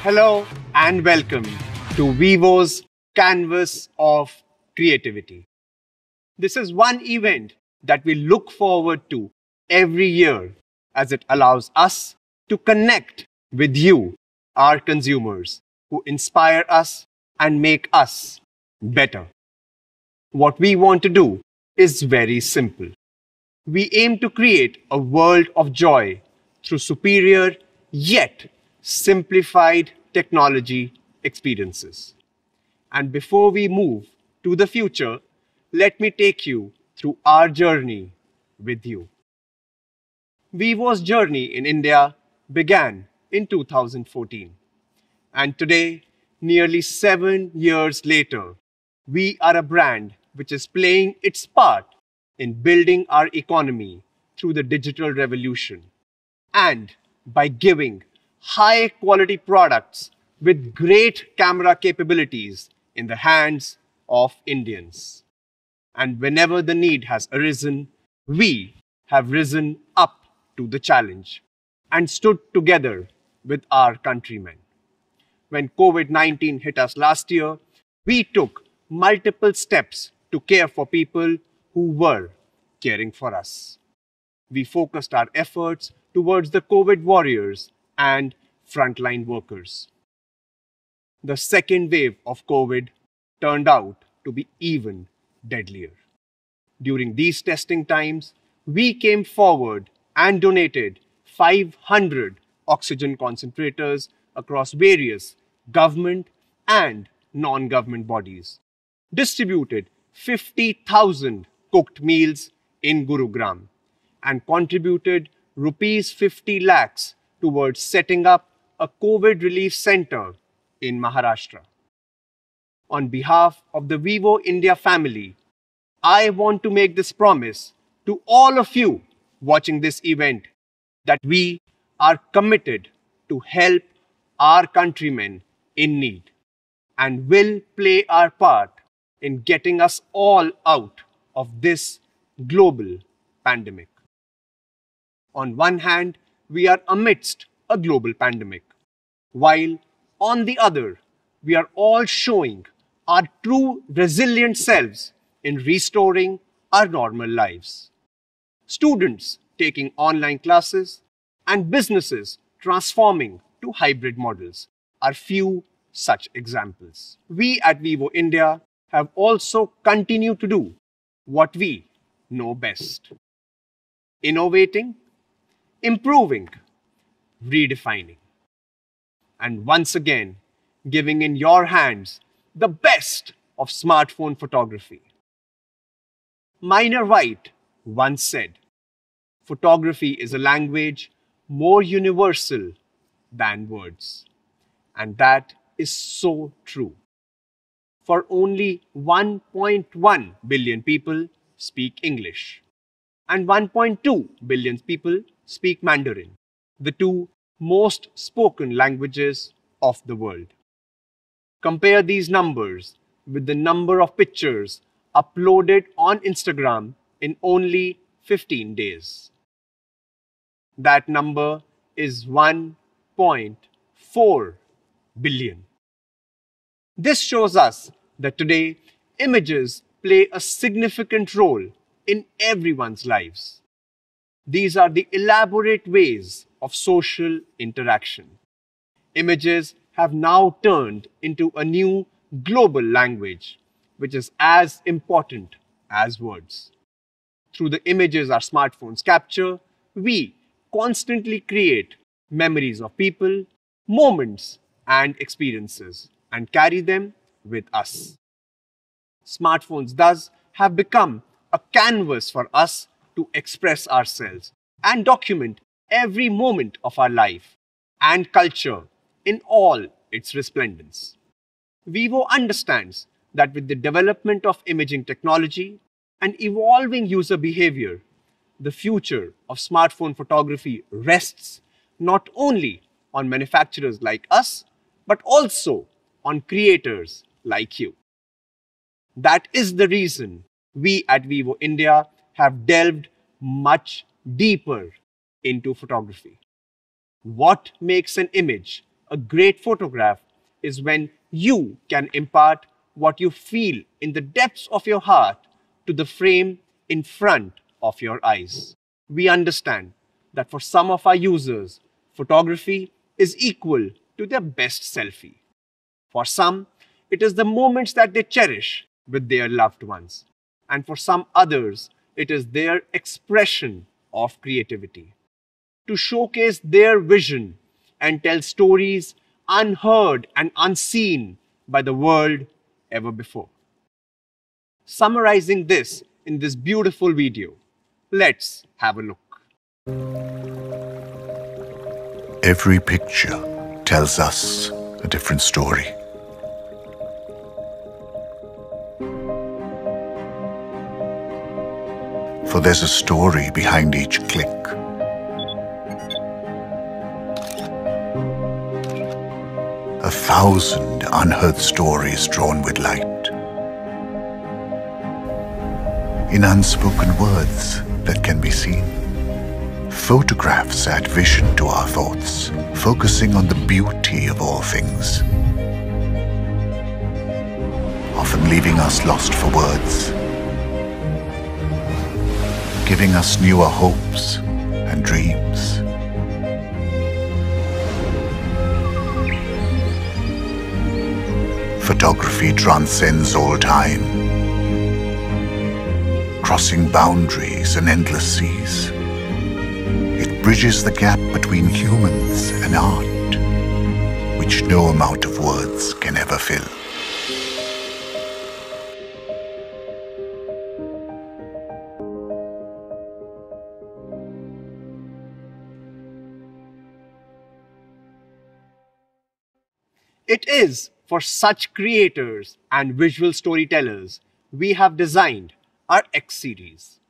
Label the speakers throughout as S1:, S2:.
S1: Hello and welcome to Vivo's Canvas of Creativity. This is one event that we look forward to every year as it allows us to connect with you, our consumers, who inspire us and make us better. What we want to do is very simple. We aim to create a world of joy through superior yet simplified technology experiences. And before we move to the future, let me take you through our journey with you. Vivo's journey in India began in 2014. And today, nearly 7 years later, we are a brand which is playing its part in building our economy through the digital revolution and by giving high quality products with great camera capabilities in the hands of Indians. And whenever the need has arisen, we have risen up to the challenge and stood together with our countrymen. When COVID-19 hit us last year, we took multiple steps to care for people who were caring for us. We focused our efforts towards the COVID warriors and frontline workers. The second wave of COVID turned out to be even deadlier. During these testing times, we came forward and donated 500 oxygen concentrators across various government and non-government bodies, distributed 50,000 cooked meals in Gurugram, and contributed rupees 50 lakhs towards setting up a COVID relief center in Maharashtra. On behalf of the Vivo India family, I want to make this promise to all of you watching this event that we are committed to help our countrymen in need and will play our part in getting us all out of this global pandemic. On one hand, we are amidst a global pandemic, while on the other, we are all showing our true resilient selves in restoring our normal lives. Students taking online classes and businesses transforming to hybrid models are few such examples. We at Vivo India have also continued to do what we know best: innovating, improving, redefining, and once again giving in your hands the best of smartphone photography. Minor White once said, "Photography is a language more universal than words." And that is so true. For only 1.1 billion people speak English, and 1.2 billion people speak Mandarin, the two most spoken languages of the world. Compare these numbers with the number of pictures uploaded on Instagram in only 15 days. That number is 1.4 billion. This shows us that today images play a significant role in everyone's lives. These are the elaborate ways of social interaction. Images have now turned into a new global language, which is as important as words. Through the images our smartphones capture, we constantly create memories of people, moments, and experiences, and carry them with us. Smartphones thus have become a canvas for us to express ourselves and document every moment of our life and culture in all its resplendence. Vivo understands that with the development of imaging technology and evolving user behavior, the future of smartphone photography rests not only on manufacturers like us, but also on creators like you. That is the reason we at Vivo India have delved much deeper into photography. What makes an image A great photograph is when you can impart what you feel in the depths of your heart to the frame in front of your eyes. We understand that for some of our users, photography is equal to their best selfie. For some, it is the moments that they cherish with their loved ones. And for some others, it is their expression of creativity to showcase their vision and tell stories unheard and unseen by the world ever before. Summarizing this in this beautiful video, let's have a look.
S2: Every picture tells us a different story. For there's a story behind each click. A thousand unheard stories drawn with light. In unspoken words that can be seen. Photographs add vision to our thoughts, focusing on the beauty of all things. Often leaving us lost for words. Giving us newer hopes and dreams. Photography transcends all time, crossing boundaries and endless seas. It bridges the gap between humans and art, which no amount of words can ever fill.
S1: It is for such creators and visual storytellers we have designed our X series.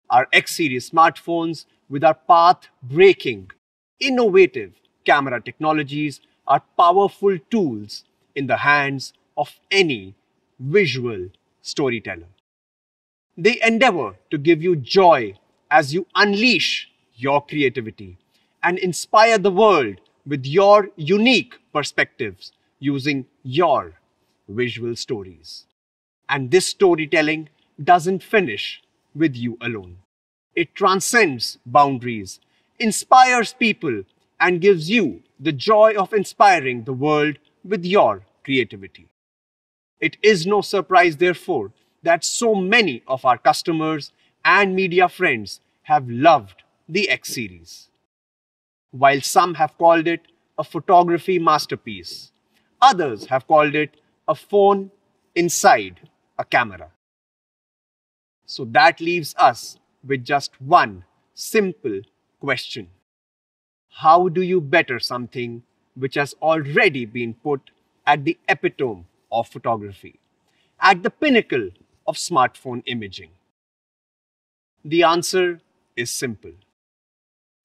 S1: Our X series smartphones with our path-breaking, innovative camera technologies are powerful tools in the hands of any visual storyteller. They endeavor to give you joy as you unleash your creativity and inspire the world with your unique perspectives using your visual stories. And this storytelling doesn't finish with you alone. It transcends boundaries, inspires people, and gives you the joy of inspiring the world with your creativity. It is no surprise, therefore, that so many of our customers and media friends have loved the X series. While some have called it a photography masterpiece, others have called it a phone inside a camera. So that leaves us with just one simple question. How do you better something which has already been put at the epitome of photography, at the pinnacle of smartphone imaging? The answer is simple.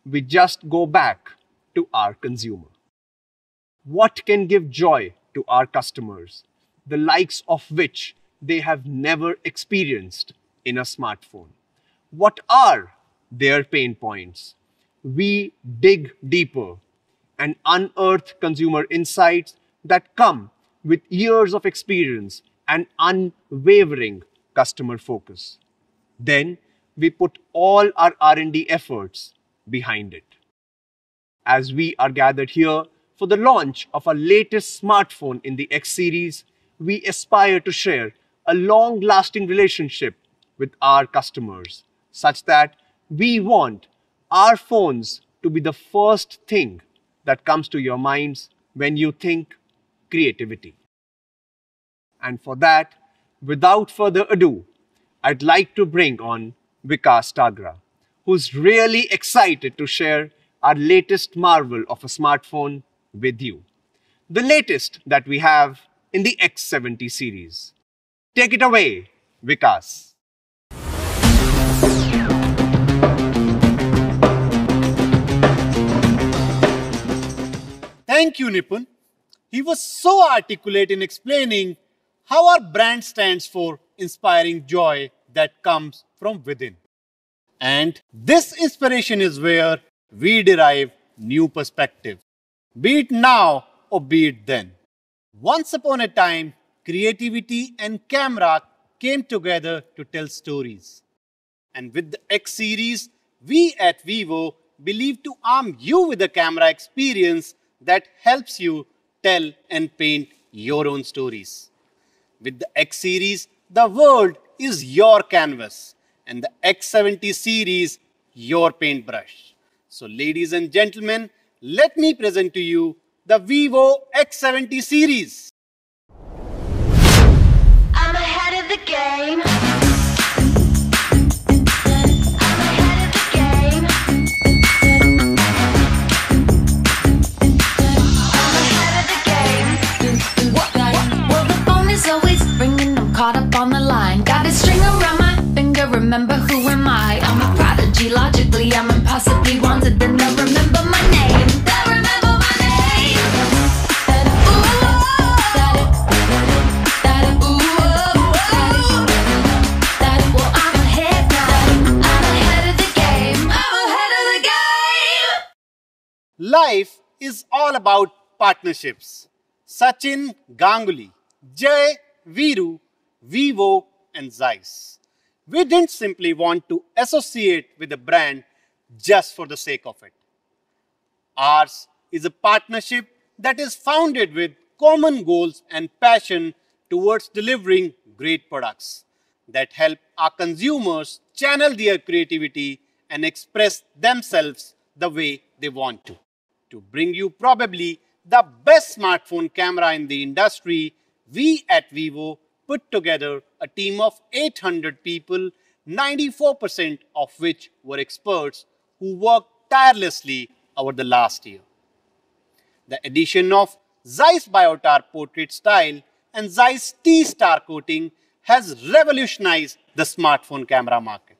S1: We just go back to our consumer. What can give joy to our customers, the likes of which they have never experienced in a smartphone? What are their pain points? We dig deeper and unearth consumer insights that come with years of experience and unwavering customer focus. Then we put all our R&D efforts behind it. As we are gathered here for the launch of our latest smartphone in the X series, we aspire to share a long-lasting relationship with our customers, such that we want our phones to be the first thing that comes to your minds when you think creativity. And for that, without further ado, I'd like to bring on Vikas Tagra, who's really excited to share our latest marvel of a smartphone with you. The latest that we have in the X70 series. Take it away, Vikas.
S3: Thank you, Nipun. He was so articulate in explaining how our brand stands for inspiring joy that comes from within. And this inspiration is where we derive new perspective. Be it now or be it then. Once upon a time, creativity and camera came together to tell stories. And with the X series, we at Vivo believe to arm you with a camera experience that helps you tell and paint your own stories. With the X series, the world is your canvas and the X70 series your paintbrush. So ladies and gentlemen, let me present to you the Vivo X70 series.
S4: I'm ahead of the game.
S5: Caught up on the line, got a string around my finger. Remember who am I? I'm a prodigy, logically I'm impossibly wanted. Then they'll remember my name. They'll remember my name. Well, I'm ahead now. I'm ahead of the game. I'm ahead of the game.
S3: Life is all about partnerships. Sachin, Ganguly, Jay, Viru, Vivo and Zeiss. We didn't simply want to associate with a brand just for the sake of it. Ours is a partnership that is founded with common goals and passion towards delivering great products that help our consumers channel their creativity and express themselves the way they want to. To bring you probably the best smartphone camera in the industry, we at Vivo put together a team of 800 people, 94% of which were experts who worked tirelessly over the last year. The addition of Zeiss Biotar portrait style and Zeiss T-Star coating has revolutionized the smartphone camera market.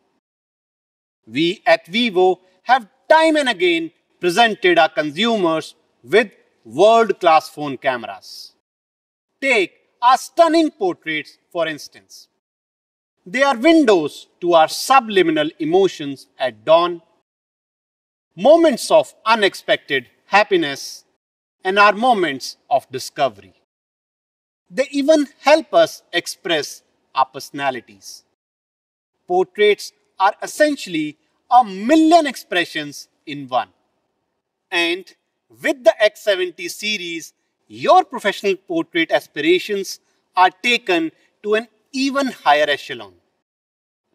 S3: We at Vivo have time and again presented our consumers with world-class phone cameras. Take our stunning portraits, for instance. They are windows to our subliminal emotions at dawn, moments of unexpected happiness, and our moments of discovery. They even help us express our personalities. Portraits are essentially a million expressions in one. And with the X70 series, your professional portrait aspirations are taken to an even higher echelon.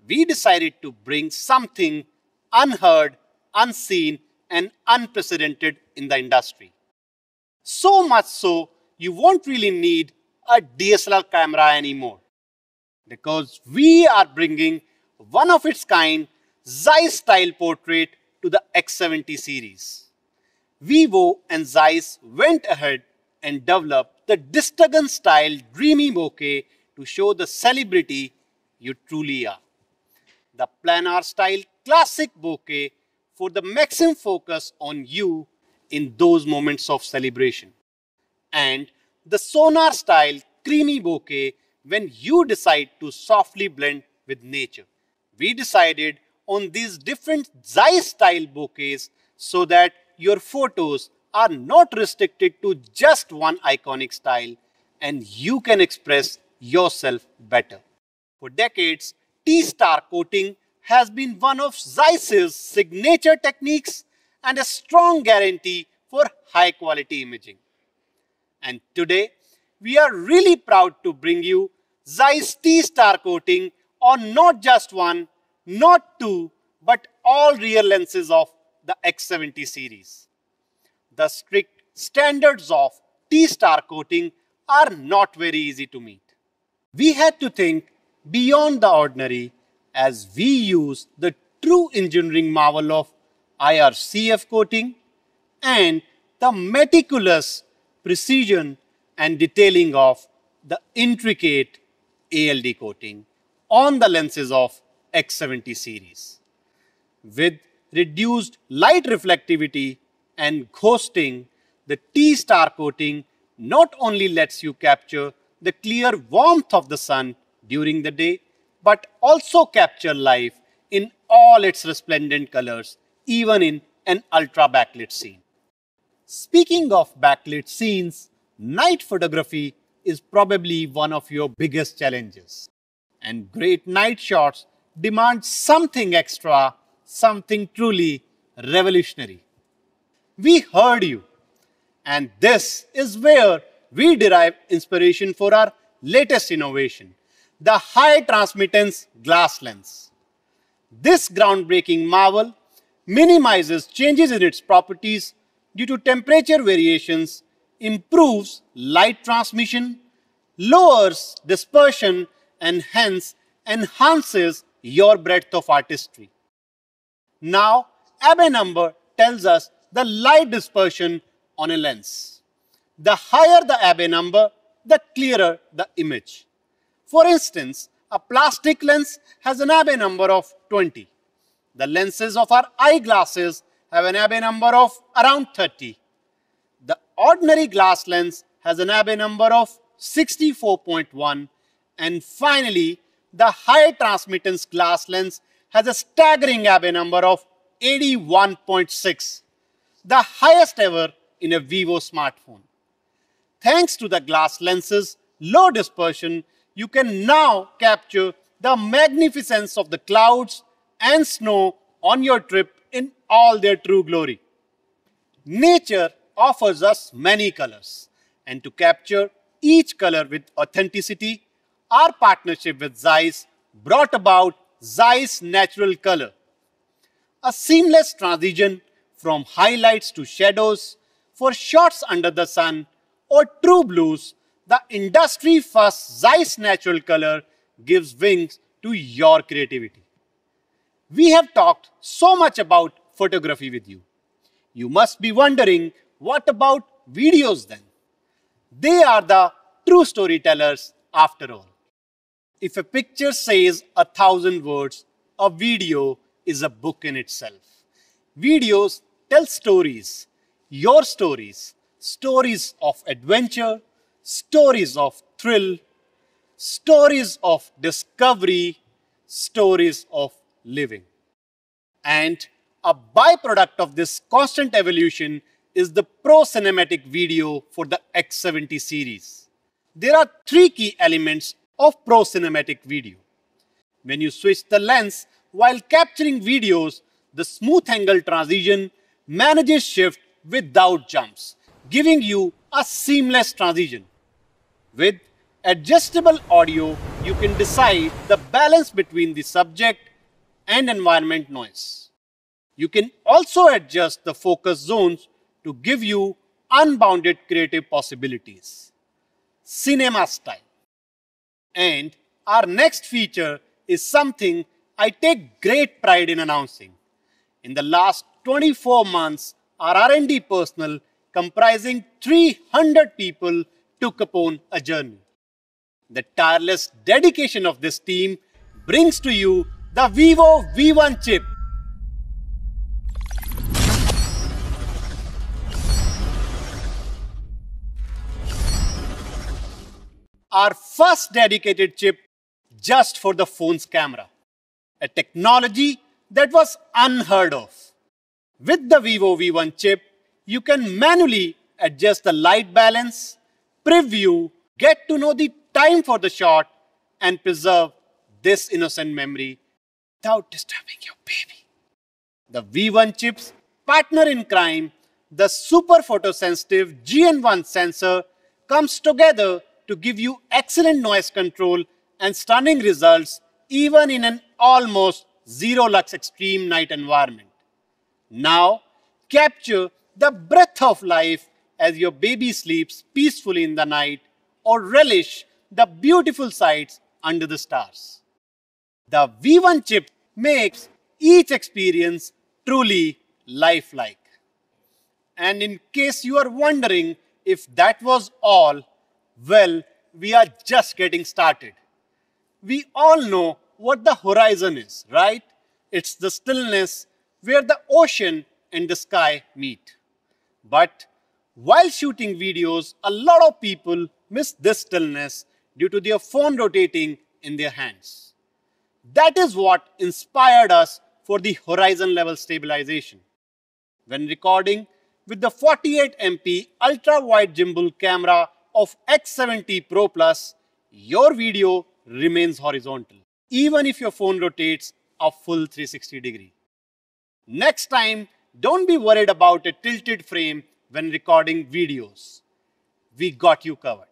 S3: We decided to bring something unheard, unseen, and unprecedented in the industry. So much so, you won't really need a DSLR camera anymore, because we are bringing one of its kind Zeiss style portrait to the X70 series. Vivo and Zeiss went ahead and developed the Distagon style dreamy bokeh to show the celebrity you truly are. The planar style classic bokeh for the maximum focus on you in those moments of celebration. And the sonar style creamy bokeh when you decide to softly blend with nature. We decided on these different Zeiss style bokehs so that your photos are not restricted to just one iconic style and you can express yourself better. For decades, T-Star coating has been one of Zeiss's signature techniques and a strong guarantee for high quality imaging. And today, we are really proud to bring you Zeiss T-Star coating on not just one, not two, but all rear lenses of the X70 series. The strict standards of T-Star coating are not very easy to meet. We had to think beyond the ordinary as we use the true engineering marvel of IRCF coating and the meticulous precision and detailing of the intricate ALD coating on the lenses of X70 series. With reduced light reflectivity and ghosting, the T-Star coating not only lets you capture the clear warmth of the sun during the day, but also capture life in all its resplendent colors, even in an ultra backlit scene. Speaking of backlit scenes, night photography is probably one of your biggest challenges. And great night shots demand something extra, something truly revolutionary. We heard you. And this is where we derive inspiration for our latest innovation, the high transmittance glass lens. This groundbreaking marvel minimizes changes in its properties due to temperature variations, improves light transmission, lowers dispersion, and hence enhances your breadth of artistry. Now, Abbe number tells us the light dispersion on a lens. The higher the Abbe number, the clearer the image. For instance, a plastic lens has an Abbe number of 20. The lenses of our eyeglasses have an Abbe number of around 30. The ordinary glass lens has an Abbe number of 64.1. And finally, the high transmittance glass lens has a staggering Abbe number of 81.6, the highest ever in a Vivo smartphone. Thanks to the glass lens's low dispersion, you can now capture the magnificence of the clouds and snow on your trip in all their true glory. Nature offers us many colors, and to capture each color with authenticity, our partnership with Zeiss brought about Zeiss Natural Color, a seamless transition from highlights to shadows for shots under the sun or true blues. The industry-first Zeiss Natural Color gives wings to your creativity. We have talked so much about photography with you. You must be wondering, what about videos then? They are the true storytellers after all. If a picture says 1,000 words, a video is a book in itself. Videos tell stories, your stories, stories of adventure, stories of thrill, stories of discovery, stories of living. And a byproduct of this constant evolution is the Pro Cinematic Video for the X70 series. There are three key elements of Pro Cinematic Video. When you switch the lens while capturing videos, the smooth angle transition manages shift without jumps, giving you a seamless transition. With adjustable audio, you can decide the balance between the subject and environment noise. You can also adjust the focus zones to give you unbounded creative possibilities. Cinema style. And our next feature is something I take great pride in announcing. In the last 24 months, our R&D personnel comprising 300 people took upon a journey. The tireless dedication of this team brings to you the Vivo V1 chip. Our first dedicated chip just for the phone's camera. A technology that was unheard of. With the Vivo V1 chip, you can manually adjust the light balance, preview, get to know the time for the shot, and preserve this innocent memory without disturbing your baby. The V1 chip's partner in crime, the super photosensitive GN1 sensor, comes together to give you excellent noise control and stunning results even in an almost zero lux extreme night environment. Now, capture the breath of life as your baby sleeps peacefully in the night, or relish the beautiful sights under the stars. The V1 chip makes each experience truly lifelike. And in case you are wondering if that was all, well, we are just getting started. We all know what the horizon is, right? It's the stillness where the ocean and the sky meet. But while shooting videos, a lot of people miss this stillness due to their phone rotating in their hands. That is what inspired us for the horizon level stabilization. When recording, with the 48 MP ultra-wide gimbal camera of X70 Pro Plus, your video remains horizontal, even if your phone rotates a full 360 degree. Next time, don't be worried about a tilted frame when recording videos. We got you covered.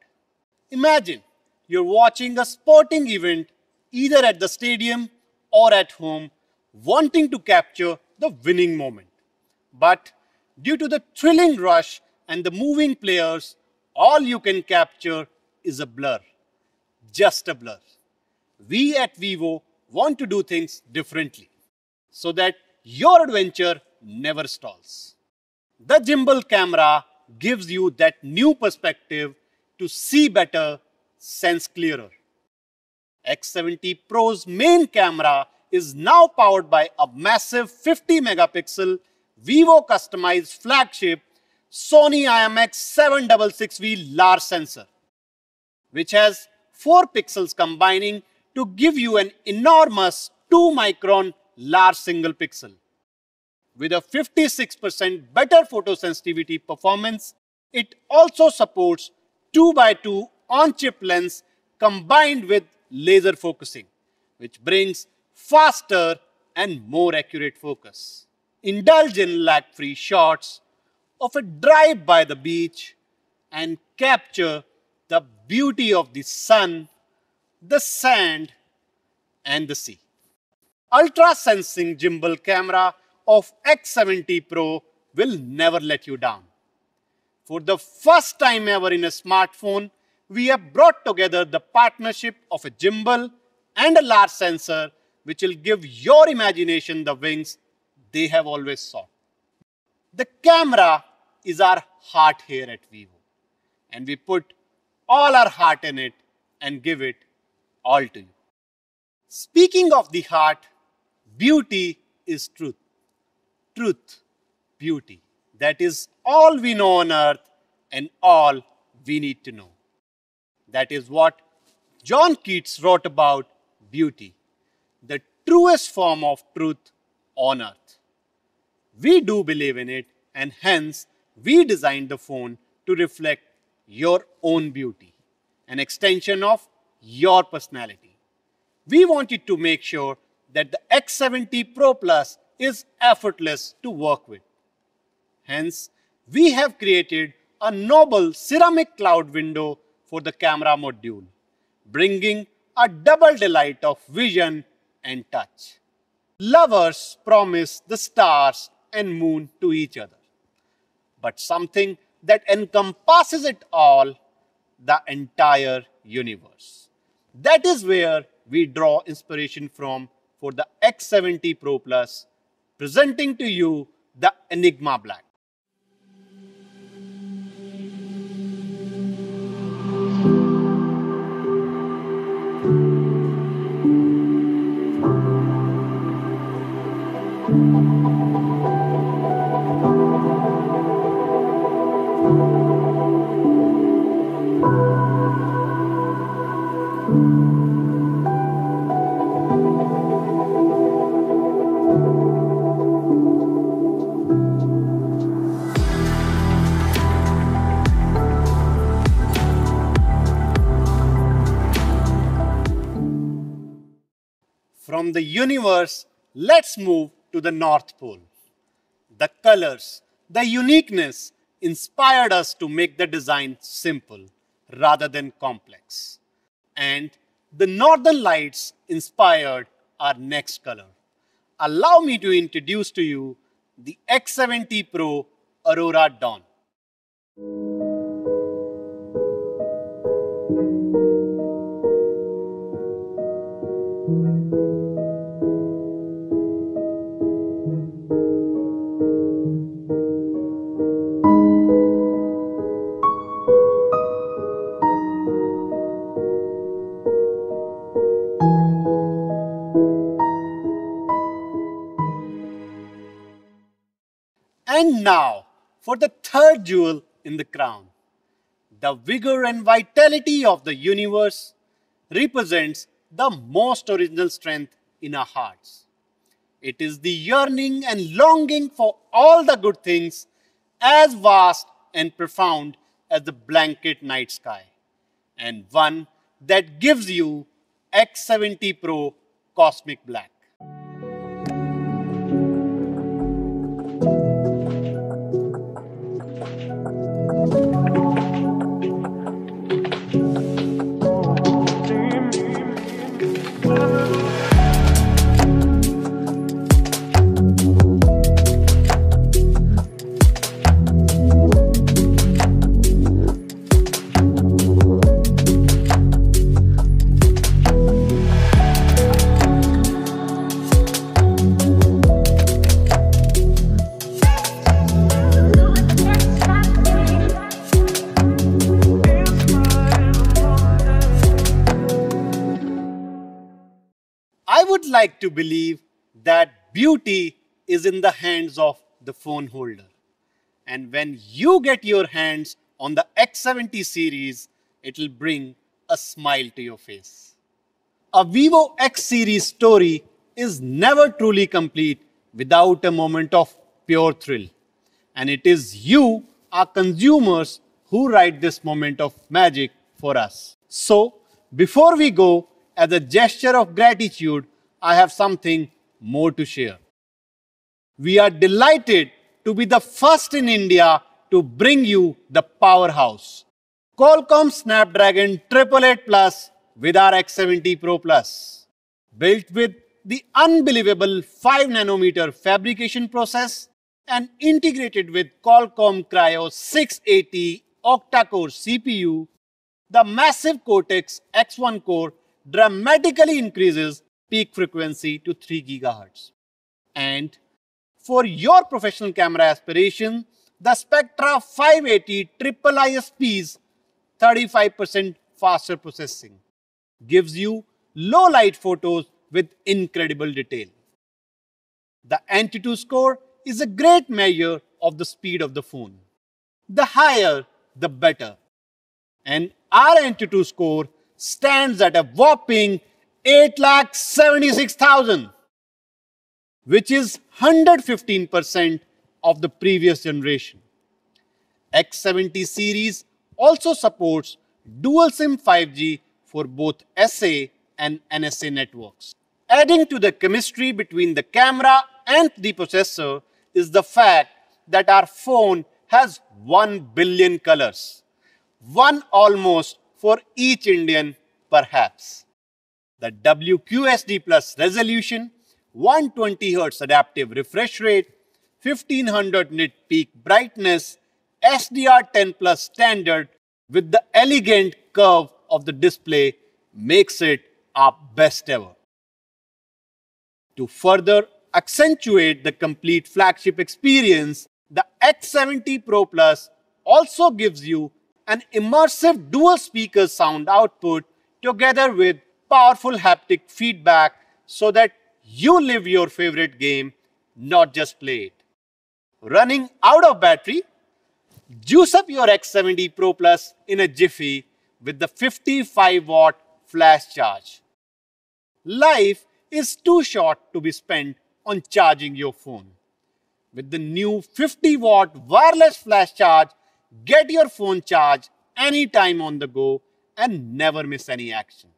S3: Imagine you're watching a sporting event either at the stadium or at home, wanting to capture the winning moment. But due to the thrilling rush and the moving players, all you can capture is a blur. Just a blur. We at Vivo want to do things differently so that your adventure never stalls. The gimbal camera gives you that new perspective to see better, sense clearer. X70 Pro's main camera is now powered by a massive 50 megapixel Vivo customized flagship Sony IMX766V LAR sensor, which has 4 pixels combining to give you an enormous 2-micron LAR single pixel. With a 56% better photosensitivity performance, it also supports 2x2 on-chip lens combined with laser focusing, which brings faster and more accurate focus. Indulge in lag-free shots of a drive by the beach and capture the beauty of the sun, the sand, and the sea. Ultra-sensing gimbal camera of X70 Pro will never let you down. For the first time ever in a smartphone, we have brought together the partnership of a gimbal and a LAR sensor, which will give your imagination the wings they have always sought. The camera is our heart here at Vivo, and we put all our heart in it and give it all to you. Speaking of the heart, beauty is truth. Truth, beauty. That is all we know on earth and all we need to know. That is what John Keats wrote about beauty, the truest form of truth on earth. We do believe in it, and hence we designed the phone to reflect your own beauty, an extension of your personality. We wanted to make sure that the X70 Pro Plus is effortless to work with. Hence, we have created a noble ceramic cloud window for the camera module, bringing a double delight of vision and touch. Lovers promise the stars and moon to each other, but something that encompasses it all, the entire universe. That is where we draw inspiration from for the X70 Pro Plus, presenting to you the Enigma Black. From the universe, let's move to the North Pole. The colors, the uniqueness inspired us to make the design simple rather than complex. And the Northern Lights inspired our next color. Allow me to introduce to you the X70 Pro Aurora Dawn. And now, for the third jewel in the crown. The vigor and vitality of the universe represents the most original strength in our hearts. It is the yearning and longing for all the good things as vast and profound as the blanket night sky, and one that gives you X70 Pro Cosmic Black. I would like to believe that beauty is in the hands of the phone holder. And when you get your hands on the X70 series, it will bring a smile to your face. A Vivo X series story is never truly complete without a moment of pure thrill. And it is you, our consumers, who write this moment of magic for us. So, before we go, as a gesture of gratitude, I have something more to share. We are delighted to be the first in India to bring you the powerhouse, Qualcomm Snapdragon 888 Plus with our X70 Pro Plus. Built with the unbelievable 5nm fabrication process and integrated with Qualcomm Cryo 680 octa-core CPU, the massive Cortex X1 core dramatically increases peak frequency to 3 GHz. And for your professional camera aspiration, the Spectra 580 triple ISP's 35% faster processing gives you low light photos with incredible detail. The Antutu score is a great measure of the speed of the phone. The higher, the better. And our Antutu score stands at a whopping 8,76,000, which is 115% of the previous generation. X70 series also supports dual SIM 5G for both SA and NSA networks. Adding to the chemistry between the camera and the processor is the fact that our phone has 1 billion colors, one almost for each Indian perhaps. The WQHD Plus resolution, 120Hz adaptive refresh rate, 1500 nit peak brightness, SDR10 Plus standard with the elegant curve of the display makes it our best ever. To further accentuate the complete flagship experience, the X70 Pro Plus also gives you an immersive dual speaker sound output together with powerful haptic feedback so that you live your favorite game, not just play it. Running out of battery? Juice up your X70 Pro Plus in a jiffy with the 55-watt flash charge. Life is too short to be spent on charging your phone. With the new 50-watt wireless flash charge, get your phone charged anytime on the go and never miss any action.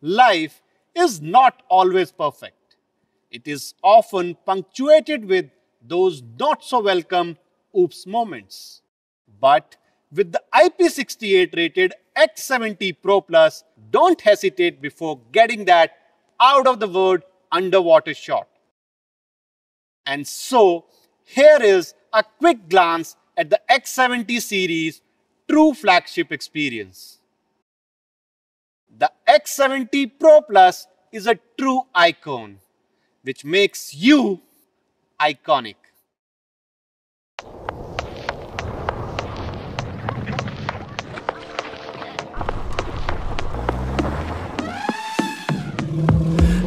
S3: Life is not always perfect. It is often punctuated with those not so welcome oops moments. But with the IP68 rated X70 Pro Plus, don't hesitate before getting that out of the word underwater shot. And so, here is a quick glance at the X70 series true flagship experience. The X70 Pro Plus is a true icon, which makes you iconic.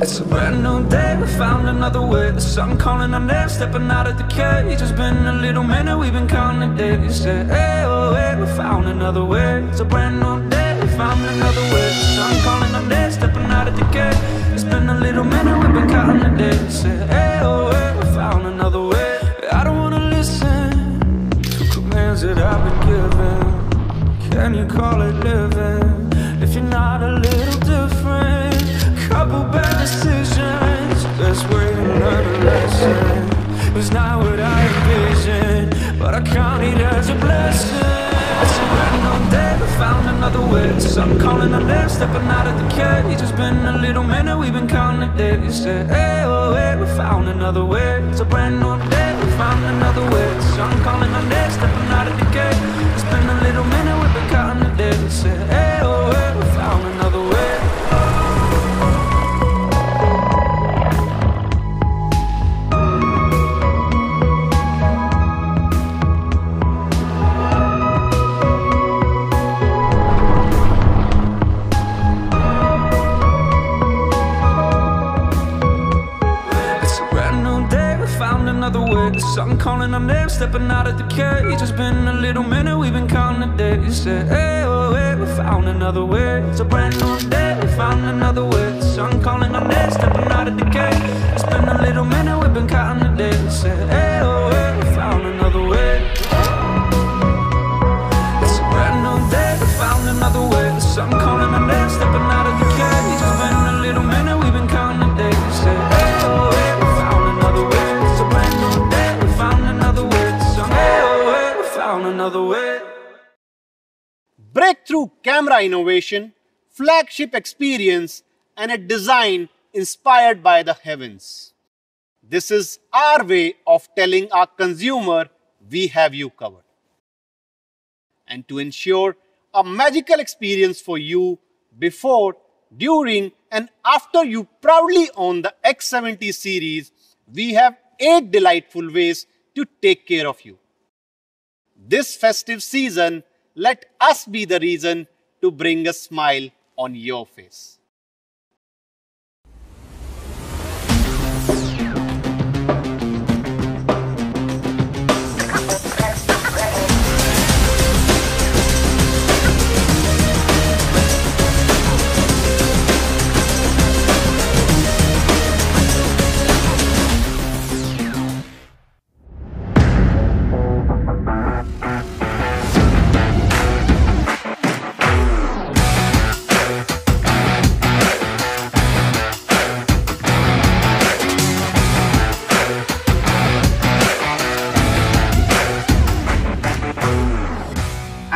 S6: It's a brand new day, we found another way. The sun calling our name, stepping out of the cage. It's been a little minute, we've been counting days. Say, hey, oh, hey, we found another way. It's a brand new day, we found another way. The sun calling our name, stepping out of the cage. It's been a little minute, we've been counting days. Say, hey, oh, hey, we found another way. I don't wanna listen can you call it living? If you're not a little different, couple bad decisions, best way to learn a lesson. It was not what I envisioned, but I count it as a blessing. It's a random day, we found another way. The sun calling our name, stepping out of the cage. Just been a little minute, we've been counting the days. You said, hey, oh, hey, we found another way. It's a brand new day, we found another way. The sun calling our name, stepping out of the cage. It's been a little minute, we've been counting the days. You said, hey, oh, hey, we found another way. Another way, the sun calling our name, stepping out of the cage. Just been a little minute, we've been counting the days. You said, hey, oh, hey, we found another way. It's a brand new day, we found another way. The sun calling our name, stepping out of the cage. It's been a little minute, we've been counting the days. You said, hey, oh, hey, we found another way. It's a brand new day, we found another way. The sun calling our name, stepping out of the cage. Just been a little minute, we've been counting the days. You said, hey, oh, hey, we found another way. Another way.
S3: Breakthrough camera innovation, flagship experience, and a design inspired by the heavens. This is our way of telling our consumer we have you covered. And to ensure a magical experience for you before, during, and after you proudly own the X70 series, we have 8 delightful ways to take care of you. This festive season, let us be the reason to bring a smile on your face.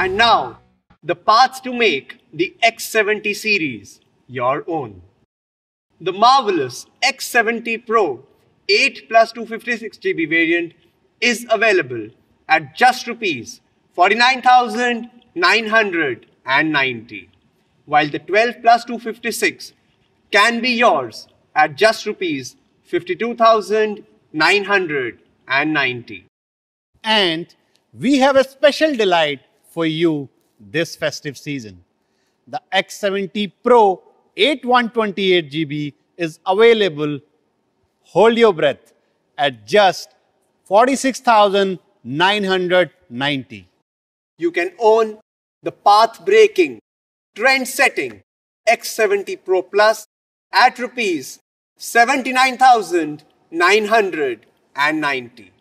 S1: And now, the paths to make the X70 series your own. The marvelous X70 Pro 8 plus 256GB variant is available at just Rs 49,990, while the 12 plus 256 can be yours at just Rs 52,990.
S3: And we have a special delight for you this festive season. The X70 Pro 8128GB is available, hold your breath, at just 46,990.
S1: You can own the path-breaking, trend-setting X70 Pro Plus at Rs 79,990.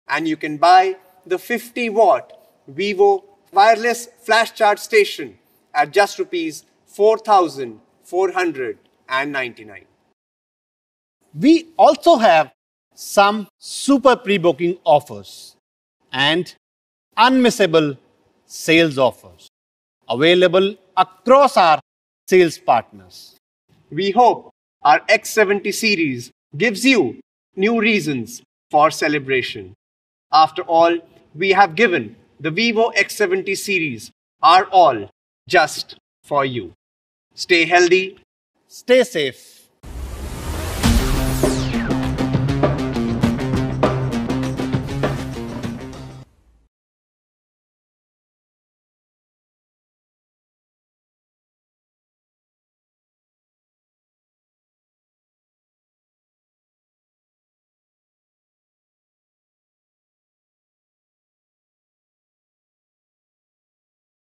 S1: And you can buy the 50-watt Vivo wireless flash charge station at just Rs 4,499.
S3: We also have some super pre-booking offers and unmissable sales offers available across our sales partners.
S1: We hope our X70 series gives you new reasons for celebration. After all, we have given the Vivo X70 series our all just for you. Stay healthy,
S3: Stay safe.